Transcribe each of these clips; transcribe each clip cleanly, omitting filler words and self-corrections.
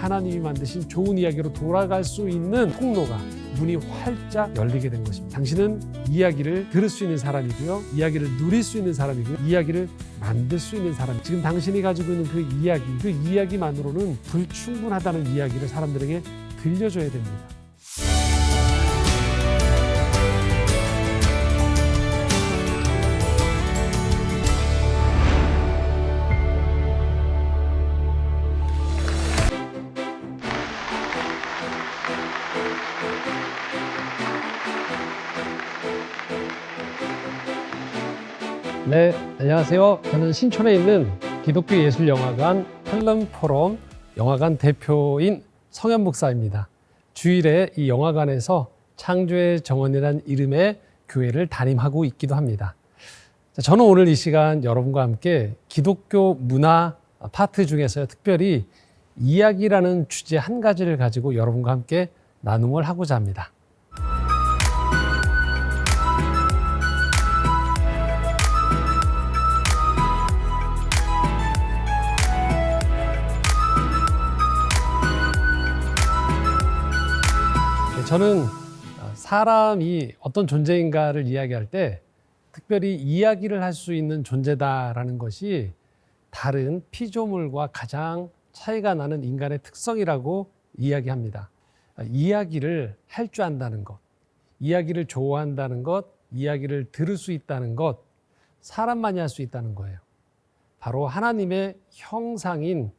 하나님이 만드신 좋은 이야기로 돌아갈 수 있는 통로가 문이 활짝 열리게 된 것입니다. 당신은 이야기를 들을 수 있는 사람이고요. 이야기를 누릴 수 있는 사람이고요. 이야기를 만들 수 있는 사람. 지금 당신이 가지고 있는 그 이야기만으로는 불충분하다는 이야기를 사람들에게 들려줘야 됩니다. 네, 안녕하세요. 저는 신촌에 있는 기독교 예술영화관 필름포럼 영화관 대표인 성현 목사입니다. 주일에 이 영화관에서 창조의 정원이라는 이름의 교회를 담임하고 있기도 합니다. 저는 오늘 이 시간 여러분과 함께 기독교 문화 파트 중에서 특별히 이야기라는 주제 한 가지를 가지고 여러분과 함께 나눔을 하고자 합니다. 저는 사람이 어떤 존재인가를 이야기할 때 특별히 이야기를 할 수 있는 존재다라는 것이 다른 피조물과 가장 차이가 나는 인간의 특성이라고 이야기합니다. 이야기를 할 줄 안다는 것, 이야기를 좋아한다는 것, 이야기를 들을 수 있다는 것, 사람만이 할 수 있다는 거예요. 바로 하나님의 형상인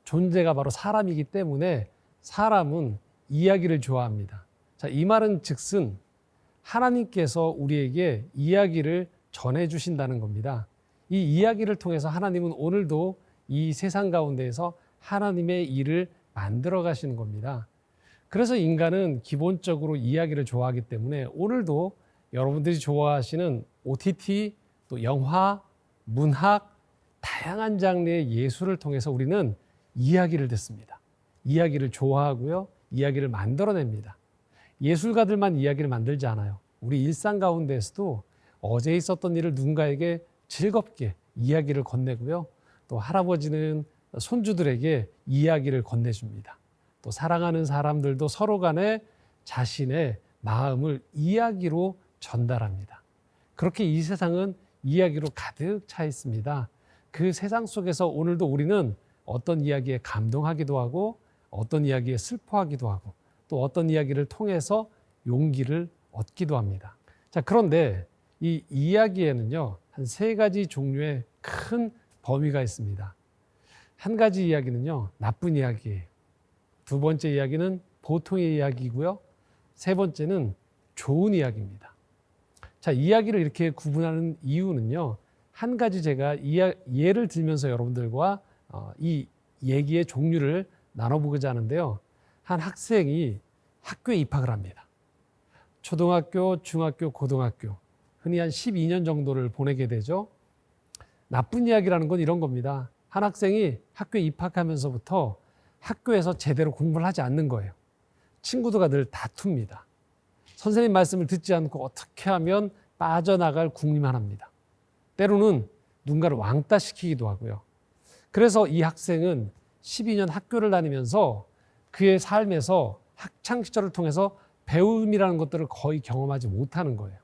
존재가 바로 사람이기 때문에 사람은 이야기를 좋아합니다. 자, 이 말은 즉슨 하나님께서 우리에게 이야기를 전해주신다는 겁니다. 이 이야기를 통해서 하나님은 오늘도 이 세상 가운데에서 하나님의 일을 만들어 가시는 겁니다. 그래서 인간은 기본적으로 이야기를 좋아하기 때문에 오늘도 여러분들이 좋아하시는 OTT, 또 영화, 문학, 다양한 장르의 예술을 통해서 우리는 이야기를 듣습니다. 이야기를 좋아하고요. 이야기를 만들어냅니다. 예술가들만 이야기를 만들지 않아요. 우리 일상 가운데에서도 어제 있었던 일을 누군가에게 즐겁게 이야기를 건네고요. 또 할아버지는 손주들에게 이야기를 건네줍니다. 또 사랑하는 사람들도 서로 간에 자신의 마음을 이야기로 전달합니다. 그렇게 이 세상은 이야기로 가득 차 있습니다. 그 세상 속에서 오늘도 우리는 어떤 이야기에 감동하기도 하고 어떤 이야기에 슬퍼하기도 하고 또 어떤 이야기를 통해서 용기를 얻기도 합니다. 자, 그런데 이 이야기에는요, 한 3가지 종류의 큰 범위가 있습니다. 한 가지 이야기는요, 나쁜 이야기예요. 2번째 이야기는 보통의 이야기고요. 3번째는 좋은 이야기입니다. 자, 이야기를 이렇게 구분하는 이유는요, 한 가지 제가 예를 들면서 여러분들과 이 얘기의 종류를 나눠보고자 하는데요. 한 학생이 학교에 입학을 합니다. 초등학교, 중학교, 고등학교, 흔히 한 12년 정도를 보내게 되죠. 나쁜 이야기라는 건 이런 겁니다. 한 학생이 학교에 입학하면서부터 학교에서 제대로 공부를 하지 않는 거예요. 친구들과 늘 다툽니다. 선생님 말씀을 듣지 않고 어떻게 하면 빠져나갈 궁리만 합니다. 때로는 누군가를 왕따시키기도 하고요. 그래서 이 학생은 12년 학교를 다니면서 그의 삶에서 학창시절을 통해서 배움이라는 것들을 거의 경험하지 못하는 거예요.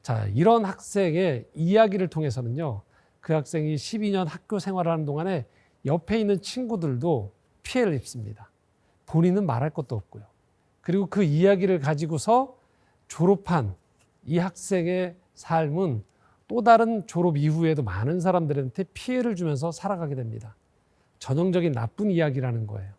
자, 이런 학생의 이야기를 통해서는요, 그 학생이 12년 학교 생활을 하는 동안에 옆에 있는 친구들도 피해를 입습니다. 본인은 말할 것도 없고요. 그리고 그 이야기를 가지고서 졸업한 이 학생의 삶은 또 다른 졸업 이후에도 많은 사람들한테 피해를 주면서 살아가게 됩니다. 전형적인 나쁜 이야기라는 거예요.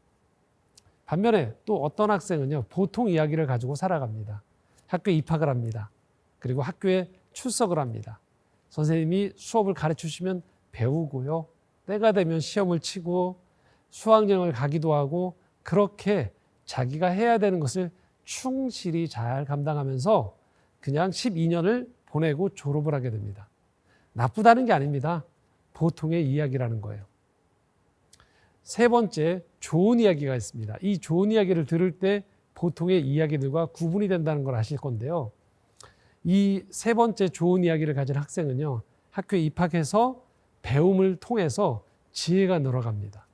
반면에 또 어떤 학생은요, 보통 이야기를 가지고 살아갑니다. 학교에 입학을 합니다. 그리고 학교에 출석을 합니다. 선생님이 수업을 가르쳐 주시면 배우고요. 때가 되면 시험을 치고 수학여행을 가기도 하고 그렇게 자기가 해야 되는 것을 충실히 잘 감당하면서 그냥 12년을 보내고 졸업을 하게 됩니다. 나쁘다는 게 아닙니다. 보통의 이야기라는 거예요. 3번째, 좋은 이야기가 있습니다. 이 좋은 이야기를 들을 때 보통의 이야기들과 구분이 된다는 걸 아실 건데요. 이 3번째 좋은 이야기를 가진 학생은요, 학교에 입학해서 배움을 통해서 지혜가 늘어갑니다.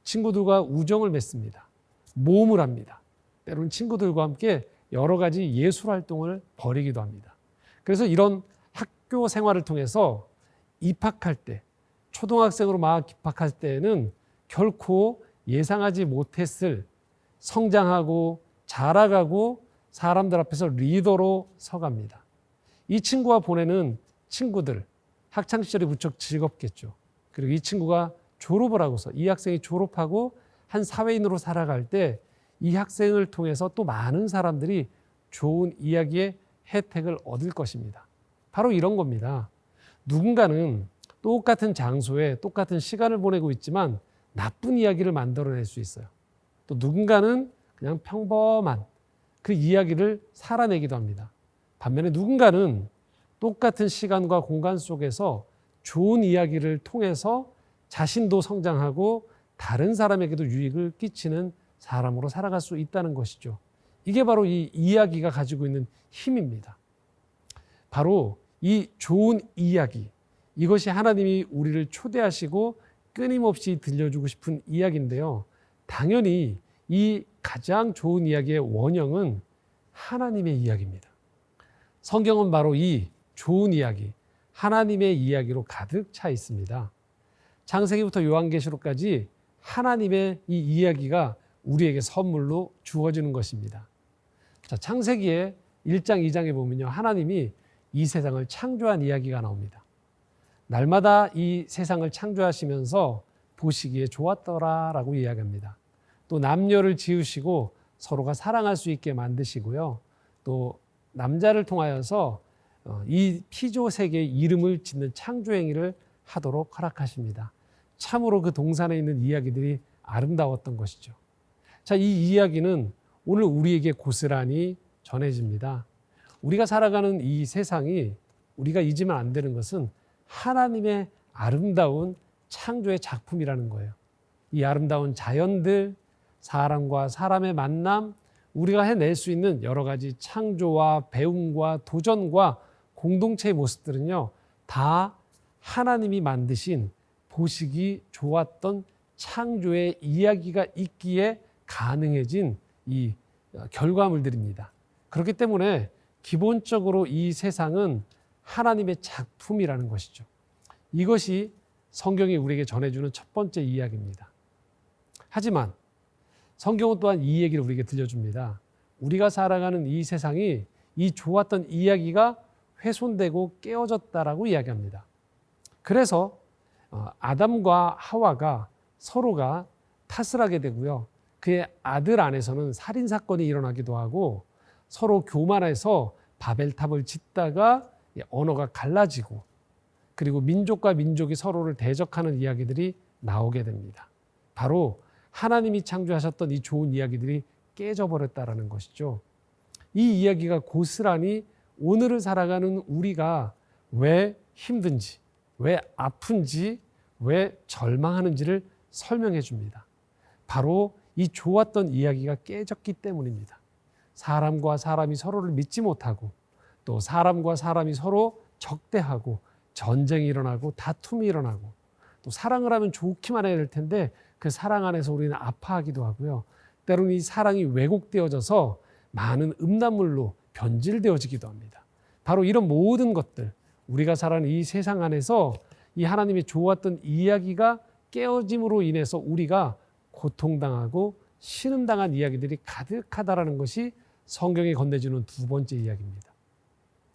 친구들과 우정을 맺습니다. 모험을 합니다. 때로는 친구들과 함께 여러 가지 예술 활동을 벌이기도 합니다. 그래서 이런 학교 생활을 통해서 입학할 때, 초등학생으로 막 입학할 때는 결코 예상하지 못했을 성장하고 자라가고 사람들 앞에서 리더로 서갑니다. 이 친구와 보내는 친구들, 학창시절이 무척 즐겁겠죠. 그리고 이 친구가 졸업을 하고서 이 학생이 졸업하고 한 사회인으로 살아갈 때 이 학생을 통해서 또 많은 사람들이 좋은 이야기의 혜택을 얻을 것입니다. 바로 이런 겁니다. 누군가는 똑같은 장소에 똑같은 시간을 보내고 있지만 나쁜 이야기를 만들어낼 수 있어요. 또 누군가는 그냥 평범한 그 이야기를 살아내기도 합니다. 반면에 누군가는 똑같은 시간과 공간 속에서 좋은 이야기를 통해서 자신도 성장하고 다른 사람에게도 유익을 끼치는 사람으로 살아갈 수 있다는 것이죠. 이게 바로 이 이야기가 가지고 있는 힘입니다. 바로 이 좋은 이야기, 이것이 하나님이 우리를 초대하시고 끊임없이 들려주고 싶은 이야기인데요. 당연히 이 가장 좋은 이야기의 원형은 하나님의 이야기입니다. 성경은 바로 이 좋은 이야기, 하나님의 이야기로 가득 차 있습니다. 창세기부터 요한계시록까지 하나님의 이 이야기가 우리에게 선물로 주어지는 것입니다. 자, 창세기의 1장, 2장에 보면요. 하나님이 이 세상을 창조한 이야기가 나옵니다. 날마다 이 세상을 창조하시면서 보시기에 좋았더라라고 이야기합니다. 또 남녀를 지으시고 서로가 사랑할 수 있게 만드시고요. 또 남자를 통하여서 이 피조 세계의 이름을 짓는 창조 행위를 하도록 허락하십니다. 참으로 그 동산에 있는 이야기들이 아름다웠던 것이죠. 자, 이 이야기는 오늘 우리에게 고스란히 전해집니다. 우리가 살아가는 이 세상이 우리가 잊으면 안 되는 것은 하나님의 아름다운 창조의 작품이라는 거예요. 이 아름다운 자연들, 사람과 사람의 만남, 우리가 해낼 수 있는 여러 가지 창조와 배움과 도전과 공동체의 모습들은요, 다 하나님이 만드신 보시기 좋았던 창조의 이야기가 있기에 가능해진 이 결과물들입니다. 그렇기 때문에 기본적으로 이 세상은 하나님의 작품이라는 것이죠. 이것이 성경이 우리에게 전해주는 첫 번째 이야기입니다. 하지만 성경은 또한 이 얘기를 우리에게 들려줍니다. 우리가 살아가는 이 세상이 이 좋았던 이야기가 훼손되고 깨어졌다라고 이야기합니다. 그래서 아담과 하와가 서로가 탓을 하게 되고요. 그의 아들 안에서는 살인사건이 일어나기도 하고 서로 교만해서 바벨탑을 짓다가 언어가 갈라지고 그리고 민족과 민족이 서로를 대적하는 이야기들이 나오게 됩니다. 바로 하나님이 창조하셨던 이 좋은 이야기들이 깨져버렸다라는 것이죠. 이 이야기가 고스란히 오늘을 살아가는 우리가 왜 힘든지, 왜 아픈지, 왜 절망하는지를 설명해 줍니다. 바로 이 좋았던 이야기가 깨졌기 때문입니다. 사람과 사람이 서로를 믿지 못하고 또 사람과 사람이 서로 적대하고 전쟁이 일어나고 다툼이 일어나고 또 사랑을 하면 좋기만 해야 될 텐데 그 사랑 안에서 우리는 아파하기도 하고요. 때로는 이 사랑이 왜곡되어져서 많은 음란물로 변질되어지기도 합니다. 바로 이런 모든 것들, 우리가 살아가는 이 세상 안에서 이 하나님의 좋았던 이야기가 깨어짐으로 인해서 우리가 고통당하고 신음당한 이야기들이 가득하다라는 것이 성경이 건네주는 두 번째 이야기입니다.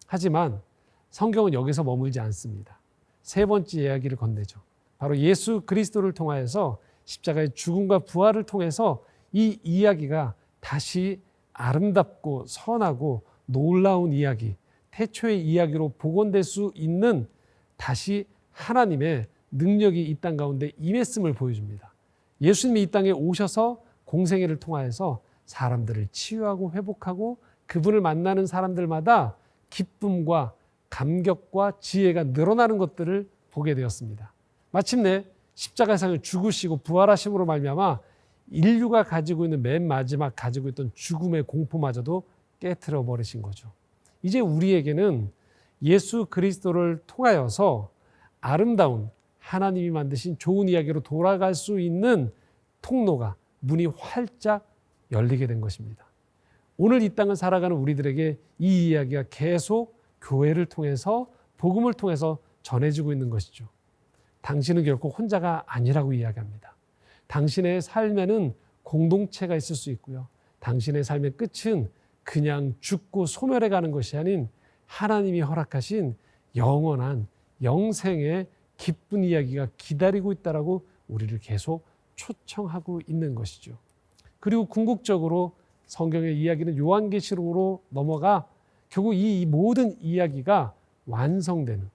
하지만 성경은 여기서 머물지 않습니다. 세 번째 이야기를 건네죠. 바로 예수 그리스도를 통하여서 십자가의 죽음과 부활을 통해서 이 이야기가 다시 아름답고 선하고 놀라운 이야기, 태초의 이야기로 복원될 수 있는 다시 하나님의 능력이 이 땅 가운데 임했음을 보여줍니다. 예수님이 이 땅에 오셔서 공생애를 통하여서 사람들을 치유하고 회복하고 그분을 만나는 사람들마다 기쁨과 감격과 지혜가 늘어나는 것들을 보게 되었습니다. 마침내 십자가상을 죽으시고 부활하심으로 말미암아 인류가 가지고 있는 맨 마지막 가지고 있던 죽음의 공포마저도 깨트려 버리신 거죠. 이제 우리에게는 예수 그리스도를 통하여서 아름다운 하나님이 만드신 좋은 이야기로 돌아갈 수 있는 통로가, 문이 활짝 열리게 된 것입니다. 오늘 이 땅을 살아가는 우리들에게 이 이야기가 계속 교회를 통해서, 복음을 통해서 전해지고 있는 것이죠. 당신은 결코 혼자가 아니라고 이야기합니다. 당신의 삶에는 공동체가 있을 수 있고요. 당신의 삶의 끝은 그냥 죽고 소멸해 가는 것이 아닌 하나님이 허락하신 영원한 영생의 기쁜 이야기가 기다리고 있다라고 우리를 계속 초청하고 있는 것이죠. 그리고 궁극적으로 성경의 이야기는 요한계시록으로 넘어가 결국 이 모든 이야기가 완성되는,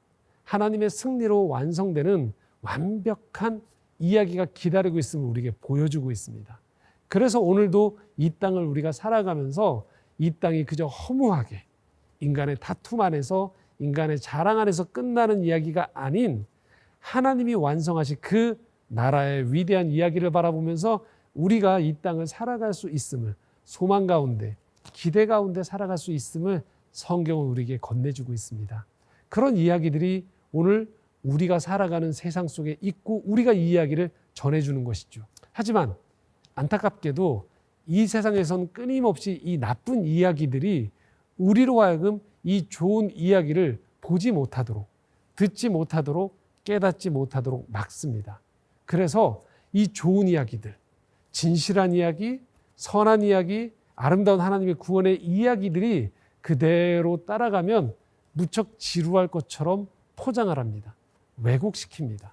하나님의 승리로 완성되는 완벽한 이야기가 기다리고 있음을 우리에게 보여주고 있습니다. 그래서 오늘도 이 땅을 우리가 살아가면서 이 땅이 그저 허무하게 인간의 다툼 안에서, 인간의 자랑 안에서 끝나는 이야기가 아닌 하나님이 완성하신 그 나라의 위대한 이야기를 바라보면서 우리가 이 땅을 살아갈 수 있음을, 소망 가운데, 기대 가운데 살아갈 수 있음을 성경은 우리에게 건네주고 있습니다. 그런 이야기들이 오늘 우리가 살아가는 세상 속에 있고 우리가 이 이야기를 전해주는 것이죠. 하지만 안타깝게도 이 세상에선 끊임없이 이 나쁜 이야기들이 우리로 하여금 이 좋은 이야기를 보지 못하도록, 듣지 못하도록, 깨닫지 못하도록 막습니다. 그래서 이 좋은 이야기들, 진실한 이야기, 선한 이야기, 아름다운 하나님의 구원의 이야기들이 그대로 따라가면 무척 지루할 것처럼 포장을 합니다. 왜곡시킵니다.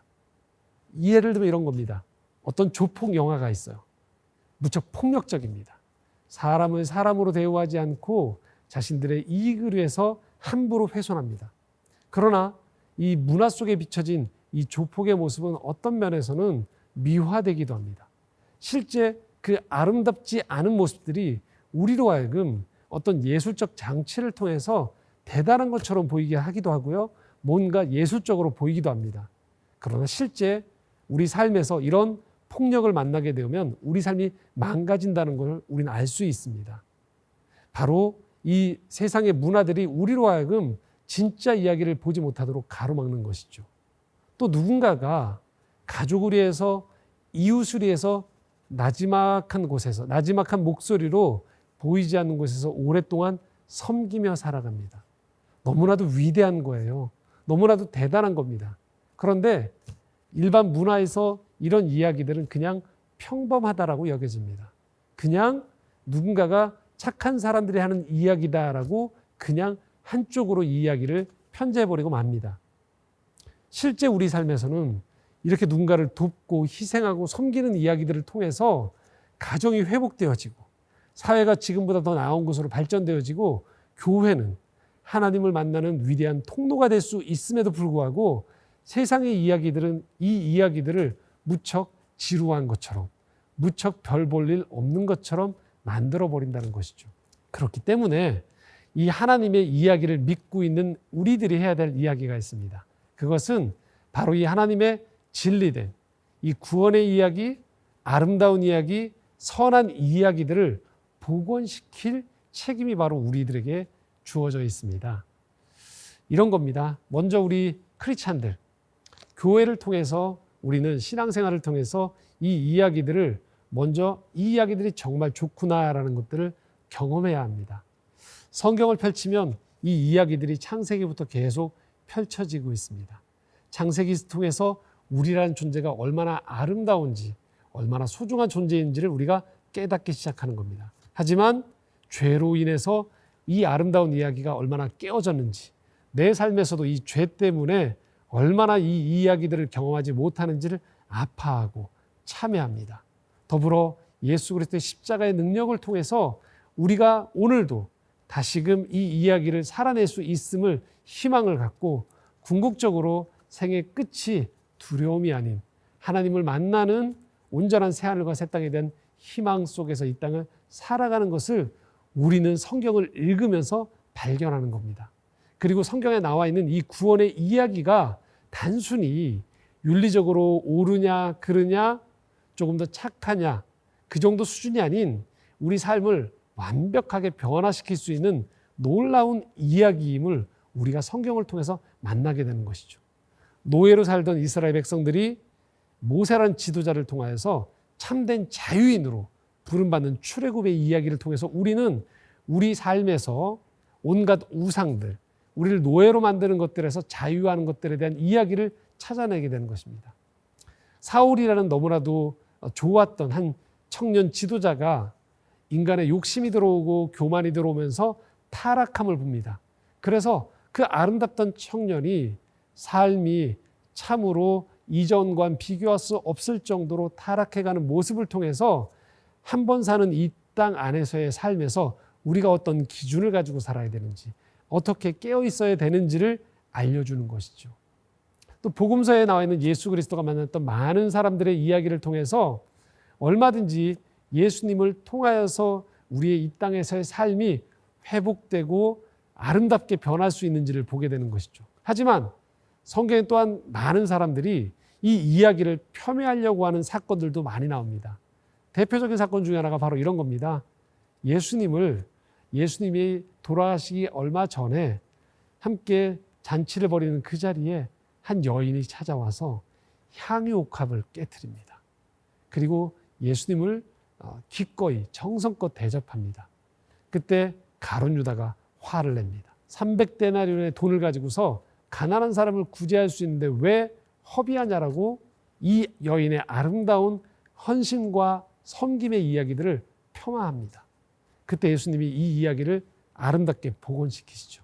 예를 들면 이런 겁니다. 어떤 조폭 영화가 있어요. 무척 폭력적입니다. 사람을 사람으로 대우하지 않고 자신들의 이익을 위해서 함부로 훼손합니다. 그러나 이 문화 속에 비춰진 이 조폭의 모습은 어떤 면에서는 미화되기도 합니다. 실제 그 아름답지 않은 모습들이 우리로 하여금 어떤 예술적 장치를 통해서 대단한 것처럼 보이게 하기도 하고요. 뭔가 예술적으로 보이기도 합니다. 그러나 실제 우리 삶에서 이런 폭력을 만나게 되면 우리 삶이 망가진다는 걸 우리는 알 수 있습니다. 바로 이 세상의 문화들이 우리로 하여금 진짜 이야기를 보지 못하도록 가로막는 것이죠. 또 누군가가 가족을 위해서, 이웃을 위해서 나지막한 곳에서, 나지막한 목소리로 보이지 않는 곳에서 오랫동안 섬기며 살아갑니다. 너무나도 위대한 거예요. 너무나도 대단한 겁니다. 그런데 일반 문화에서 이런 이야기들은 그냥 평범하다라고 여겨집니다. 그냥 누군가가 착한 사람들이 하는 이야기다라고 그냥 한쪽으로 이 이야기를 편제해버리고 맙니다. 실제 우리 삶에서는 이렇게 누군가를 돕고 희생하고 섬기는 이야기들을 통해서 가정이 회복되어지고 사회가 지금보다 더 나은 곳으로 발전되어지고 교회는 하나님을 만나는 위대한 통로가 될 수 있음에도 불구하고 세상의 이야기들은 이 이야기들을 무척 지루한 것처럼, 무척 별 볼 일 없는 것처럼 만들어버린다는 것이죠. 그렇기 때문에 이 하나님의 이야기를 믿고 있는 우리들이 해야 될 이야기가 있습니다. 그것은 바로 이 하나님의 진리된 이 구원의 이야기, 아름다운 이야기, 선한 이야기들을 복원시킬 책임이 바로 우리들에게 주어져 있습니다. 이런 겁니다. 먼저 우리 크리스찬들, 교회를 통해서 우리는 신앙생활을 통해서 이 이야기들을 먼저 이 이야기들이 정말 좋구나라는 것들을 경험해야 합니다. 성경을 펼치면 이 이야기들이 창세기부터 계속 펼쳐지고 있습니다. 창세기 통해서 우리라는 존재가 얼마나 아름다운지, 얼마나 소중한 존재인지를 우리가 깨닫기 시작하는 겁니다. 하지만 죄로 인해서 이 아름다운 이야기가 얼마나 깨어졌는지, 내 삶에서도 이 죄 때문에 얼마나 이 이야기들을 경험하지 못하는지를 아파하고 참회합니다. 더불어 예수 그리스도의 십자가의 능력을 통해서 우리가 오늘도 다시금 이 이야기를 살아낼 수 있음을 희망을 갖고 궁극적으로 생의 끝이 두려움이 아닌 하나님을 만나는 온전한 새하늘과 새 땅에 대한 희망 속에서 이 땅을 살아가는 것을 우리는 성경을 읽으면서 발견하는 겁니다. 그리고 성경에 나와 있는 이 구원의 이야기가 단순히 윤리적으로 옳으냐 그르냐 조금 더 착하냐 그 정도 수준이 아닌 우리 삶을 완벽하게 변화시킬 수 있는 놀라운 이야기임을 우리가 성경을 통해서 만나게 되는 것이죠. 노예로 살던 이스라엘 백성들이 모세라는 지도자를 통하여서 참된 자유인으로 부름받는 출애굽의 이야기를 통해서 우리는 우리 삶에서 온갖 우상들, 우리를 노예로 만드는 것들에서 자유하는 것들에 대한 이야기를 찾아내게 되는 것입니다. 사울이라는 너무나도 좋았던 한 청년 지도자가 인간의 욕심이 들어오고 교만이 들어오면서 타락함을 봅니다. 그래서 그 아름답던 청년이 삶이 참으로 이전과는 비교할 수 없을 정도로 타락해가는 모습을 통해서 한 번 사는 이 땅 안에서의 삶에서 우리가 어떤 기준을 가지고 살아야 되는지, 어떻게 깨어 있어야 되는지를 알려주는 것이죠. 또 복음서에 나와 있는 예수 그리스도가 만났던 많은 사람들의 이야기를 통해서 얼마든지 예수님을 통하여서 우리의 이 땅에서의 삶이 회복되고 아름답게 변할 수 있는지를 보게 되는 것이죠. 하지만 성경에 또한 많은 사람들이 이 이야기를 폄훼하려고 하는 사건들도 많이 나옵니다. 대표적인 사건 중에 하나가 바로 이런 겁니다. 예수님이 돌아가시기 얼마 전에 함께 잔치를 벌이는 그 자리에 한 여인이 찾아와서 향유옥합을 깨트립니다. 그리고 예수님을 기꺼이 정성껏 대접합니다. 그때 가룟 유다가 화를 냅니다. 300데나리온의 돈을 가지고서 가난한 사람을 구제할 수 있는데 왜 허비하냐라고 이 여인의 아름다운 헌신과 섬김의 이야기들을 폄하합니다. 그때 예수님이 이 이야기를 아름답게 복원시키시죠.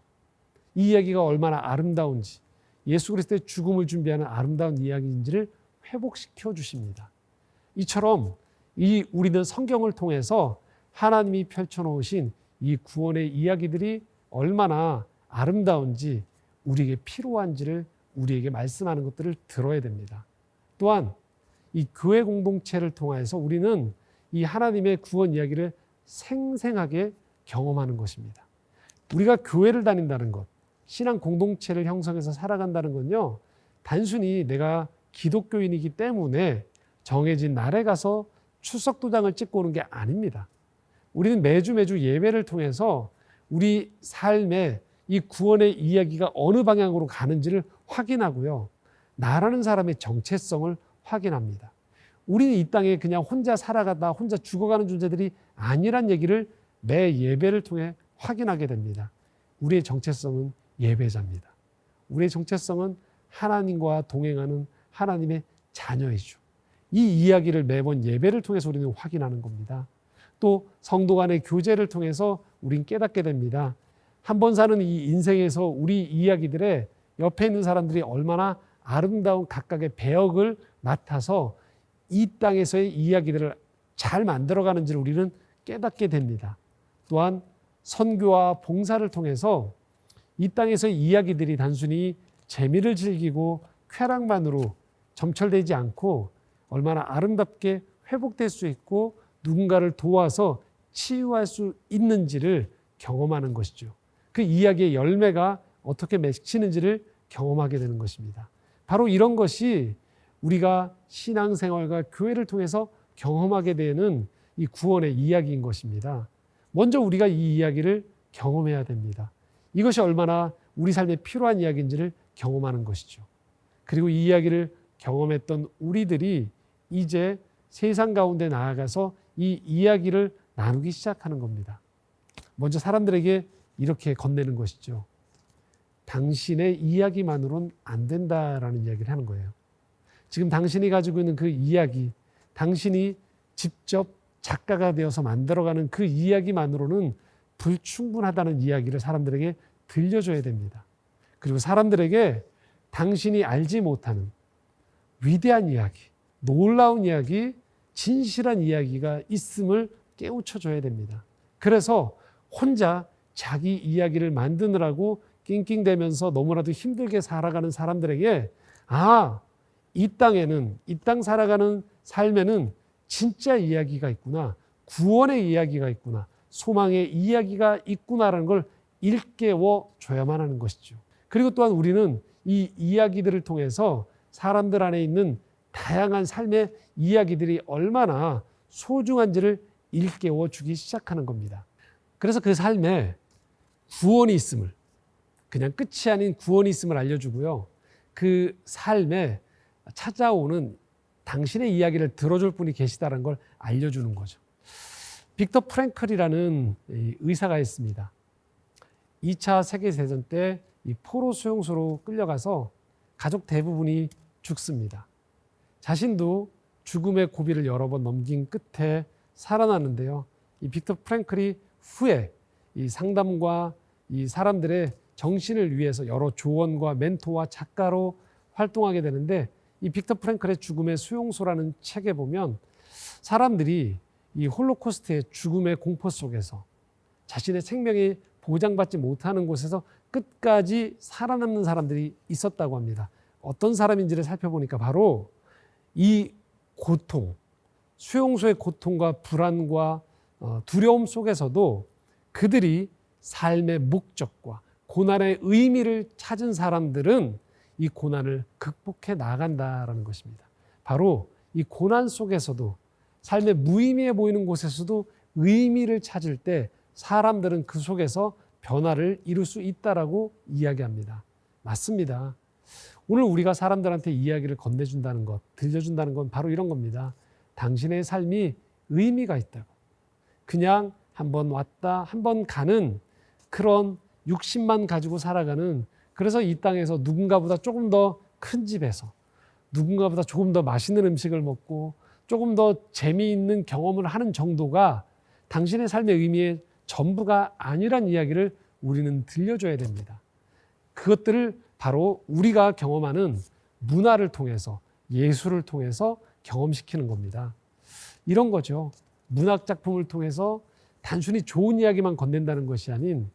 이 이야기가 얼마나 아름다운지, 예수 그리스도의 죽음을 준비하는 아름다운 이야기인지를 회복시켜 주십니다. 이처럼 우리는 성경을 통해서 하나님이 펼쳐놓으신 이 구원의 이야기들이 얼마나 아름다운지, 우리에게 필요한지를 우리에게 말씀하는 것들을 들어야 됩니다. 또한 이 교회 공동체를 통해서 우리는 이 하나님의 구원 이야기를 생생하게 경험하는 것입니다. 우리가 교회를 다닌다는 것, 신앙 공동체를 형성해서 살아간다는 건요, 단순히 내가 기독교인이기 때문에 정해진 날에 가서 출석 도장을 찍고 오는 게 아닙니다. 우리는 매주 예배를 통해서 우리 삶에 이 구원의 이야기가 어느 방향으로 가는지를 확인하고요, 나라는 사람의 정체성을 확인합니다. 우리는 이 땅에 그냥 혼자 살아가다 혼자 죽어가는 존재들이 아니란 얘기를 매 예배를 통해 확인하게 됩니다. 우리의 정체성은 예배자입니다. 우리의 정체성은 하나님과 동행하는 하나님의 자녀이죠. 이 이야기를 매번 예배를 통해서 우리는 확인하는 겁니다. 또 성도 간의 교제를 통해서 우린 깨닫게 됩니다. 한 번 사는 이 인생에서 우리 이야기들에 옆에 있는 사람들이 얼마나 아름다운 각각의 배역을 맡아서 이 땅에서의 이야기들을 잘 만들어가는지를 우리는 깨닫게 됩니다. 또한 선교와 봉사를 통해서 이 땅에서의 이야기들이 단순히 재미를 즐기고 쾌락만으로 점철되지 않고 얼마나 아름답게 회복될 수 있고 누군가를 도와서 치유할 수 있는지를 경험하는 것이죠. 그 이야기의 열매가 어떻게 맺히는지를 경험하게 되는 것입니다. 바로 이런 것이 우리가 신앙생활과 교회를 통해서 경험하게 되는 이 구원의 이야기인 것입니다. 먼저 우리가 이 이야기를 경험해야 됩니다. 이것이 얼마나 우리 삶에 필요한 이야기인지를 경험하는 것이죠. 그리고 이 이야기를 경험했던 우리들이 이제 세상 가운데 나아가서 이 이야기를 나누기 시작하는 겁니다. 먼저 사람들에게 이렇게 건네는 것이죠. 당신의 이야기만으로는 안 된다라는 이야기를 하는 거예요. 지금 당신이 가지고 있는 그 이야기, 당신이 직접 작가가 되어서 만들어가는 그 이야기만으로는 불충분하다는 이야기를 사람들에게 들려줘야 됩니다. 그리고 사람들에게 당신이 알지 못하는 위대한 이야기, 놀라운 이야기, 진실한 이야기가 있음을 깨우쳐줘야 됩니다. 그래서 혼자 자기 이야기를 만드느라고 낑낑대면서 너무나도 힘들게 살아가는 사람들에게 이 땅 살아가는 삶에는 진짜 이야기가 있구나, 구원의 이야기가 있구나, 소망의 이야기가 있구나라는 걸 일깨워 줘야만 하는 것이죠. 그리고 또한 우리는 이 이야기들을 통해서 사람들 안에 있는 다양한 삶의 이야기들이 얼마나 소중한지를 일깨워 주기 시작하는 겁니다. 그래서 그 삶에 구원이 있음을, 그냥 끝이 아닌 구원이 있음을 알려주고요, 그 삶에 찾아오는 당신의 이야기를 들어줄 분이 계시다는 걸 알려주는 거죠. 빅터 프랭클이라는 의사가 있습니다. 2차 세계대전 때 이 포로 수용소로 끌려가서 가족 대부분이 죽습니다. 자신도 죽음의 고비를 여러 번 넘긴 끝에 살아나는데요. 이 빅터 프랭클이 후에 이 상담과 이 사람들의 정신을 위해서 여러 조언과 멘토와 작가로 활동하게 되는데, 이 빅터 프랭클의 죽음의 수용소라는 책에 보면 사람들이 이 홀로코스트의 죽음의 공포 속에서 자신의 생명이 보장받지 못하는 곳에서 끝까지 살아남는 사람들이 있었다고 합니다. 어떤 사람인지를 살펴보니까 바로 이 고통, 수용소의 고통과 불안과 두려움 속에서도 그들이 삶의 목적과 고난의 의미를 찾은 사람들은 이 고난을 극복해 나간다라는 것입니다. 바로 이 고난 속에서도, 삶의 무의미해 보이는 곳에서도 의미를 찾을 때 사람들은 그 속에서 변화를 이룰 수 있다라고 이야기합니다. 맞습니다. 오늘 우리가 사람들한테 이야기를 건네준다는 것, 들려준다는 건 바로 이런 겁니다. 당신의 삶이 의미가 있다고. 그냥 한번 왔다 한번 가는 그런 육신만 가지고 살아가는, 그래서 이 땅에서 누군가보다 조금 더 큰 집에서 누군가보다 조금 더 맛있는 음식을 먹고 조금 더 재미있는 경험을 하는 정도가 당신의 삶의 의미의 전부가 아니란 이야기를 우리는 들려줘야 됩니다. 그것들을 바로 우리가 경험하는 문화를 통해서, 예술을 통해서 경험시키는 겁니다. 이런 거죠. 문학 작품을 통해서 단순히 좋은 이야기만 건넨다는 것이 아닌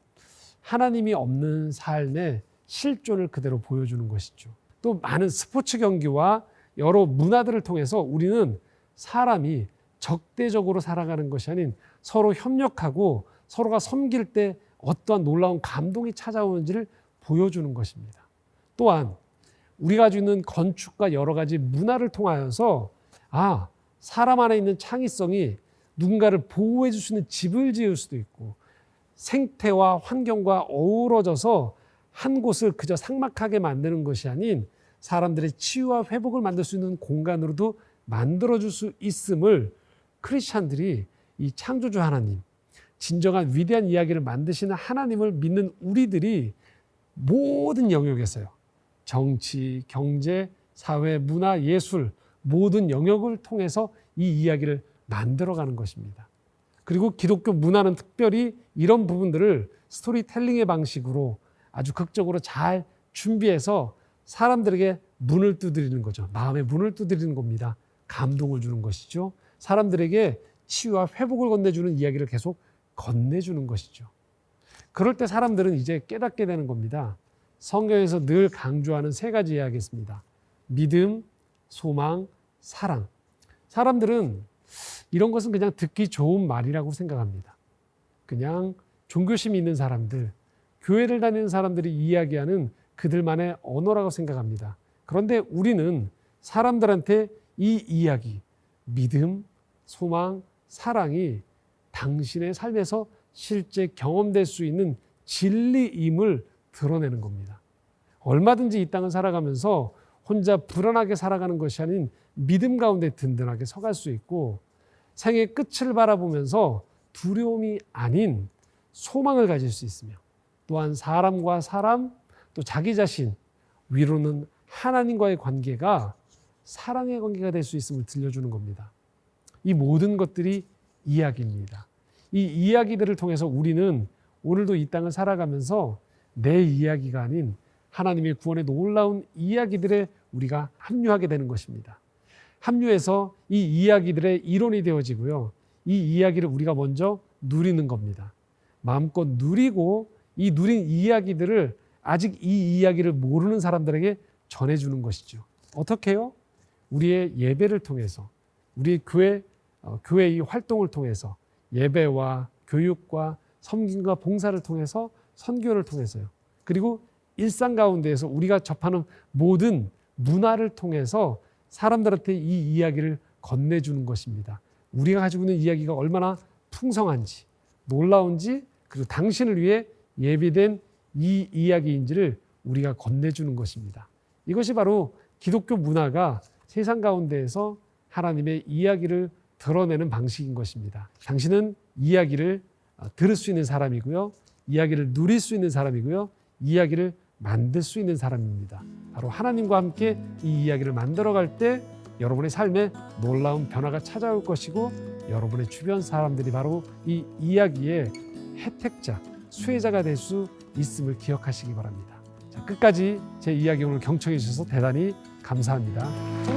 하나님이 없는 삶의 실존을 그대로 보여주는 것이죠. 또 많은 스포츠 경기와 여러 문화들을 통해서 우리는 사람이 적대적으로 살아가는 것이 아닌 서로 협력하고 서로가 섬길 때 어떠한 놀라운 감동이 찾아오는지를 보여주는 것입니다. 또한 우리가 가지고 있는 건축과 여러 가지 문화를 통하여서 사람 안에 있는 창의성이 누군가를 보호해 줄 수 있는 집을 지을 수도 있고, 생태와 환경과 어우러져서 한 곳을 그저 삭막하게 만드는 것이 아닌 사람들의 치유와 회복을 만들 수 있는 공간으로도 만들어줄 수 있음을 크리스찬들이 이 창조주 하나님, 진정한 위대한 이야기를 만드시는 하나님을 믿는 우리들이 모든 영역에서요, 정치, 경제, 사회, 문화, 예술 모든 영역을 통해서 이 이야기를 만들어가는 것입니다. 그리고 기독교 문화는 특별히 이런 부분들을 스토리텔링의 방식으로 아주 극적으로 잘 준비해서 사람들에게 문을 두드리는 거죠. 마음의 문을 두드리는 겁니다. 감동을 주는 것이죠. 사람들에게 치유와 회복을 건네주는 이야기를 계속 건네주는 것이죠. 그럴 때 사람들은 이제 깨닫게 되는 겁니다. 성경에서 늘 강조하는 세 가지 이야기 있습니다. 믿음, 소망, 사랑. 사람들은 이런 것은 그냥 듣기 좋은 말이라고 생각합니다. 그냥 종교심이 있는 사람들, 교회를 다니는 사람들이 이야기하는 그들만의 언어라고 생각합니다. 그런데 우리는 사람들한테 이 이야기, 믿음, 소망, 사랑이 당신의 삶에서 실제 경험될 수 있는 진리임을 드러내는 겁니다. 얼마든지 이 땅을 살아가면서 혼자 불안하게 살아가는 것이 아닌 믿음 가운데 든든하게 서갈 수 있고, 생의 끝을 바라보면서 두려움이 아닌 소망을 가질 수 있으며, 또한 사람과 사람, 또 자기 자신, 위로는 하나님과의 관계가 사랑의 관계가 될 수 있음을 들려주는 겁니다. 이 모든 것들이 이야기입니다. 이 이야기들을 통해서 우리는 오늘도 이 땅을 살아가면서 내 이야기가 아닌 하나님의 구원의 놀라운 이야기들에 우리가 합류하게 되는 것입니다. 합류해서 이 이야기들의 이론이 되어지고요. 이 이야기를 우리가 먼저 누리는 겁니다. 마음껏 누리고 이 누린 이야기들을 아직 이 이야기를 모르는 사람들에게 전해주는 것이죠. 어떻게 해요? 우리의 예배를 통해서, 우리의 교회의 활동을 통해서, 예배와 교육과 섬김과 봉사를 통해서, 선교를 통해서요. 그리고 일상 가운데에서 우리가 접하는 모든 문화를 통해서 사람들한테 이 이야기를 건네주는 것입니다. 우리가 가지고 있는 이야기가 얼마나 풍성한지, 놀라운지, 그리고 당신을 위해 예비된 이 이야기인지를 우리가 건네주는 것입니다. 이것이 바로 기독교 문화가 세상 가운데에서 하나님의 이야기를 드러내는 방식인 것입니다. 당신은 이야기를 들을 수 있는 사람이고요. 이야기를 누릴 수 있는 사람이고요. 이야기를 만들 수 있는 사람입니다. 바로 하나님과 함께 이 이야기를 만들어갈 때 여러분의 삶에 놀라운 변화가 찾아올 것이고 여러분의 주변 사람들이 바로 이 이야기의 혜택자, 수혜자가 될 수 있음을 기억하시기 바랍니다. 자, 끝까지 제 이야기 오늘 경청해 주셔서 대단히 감사합니다.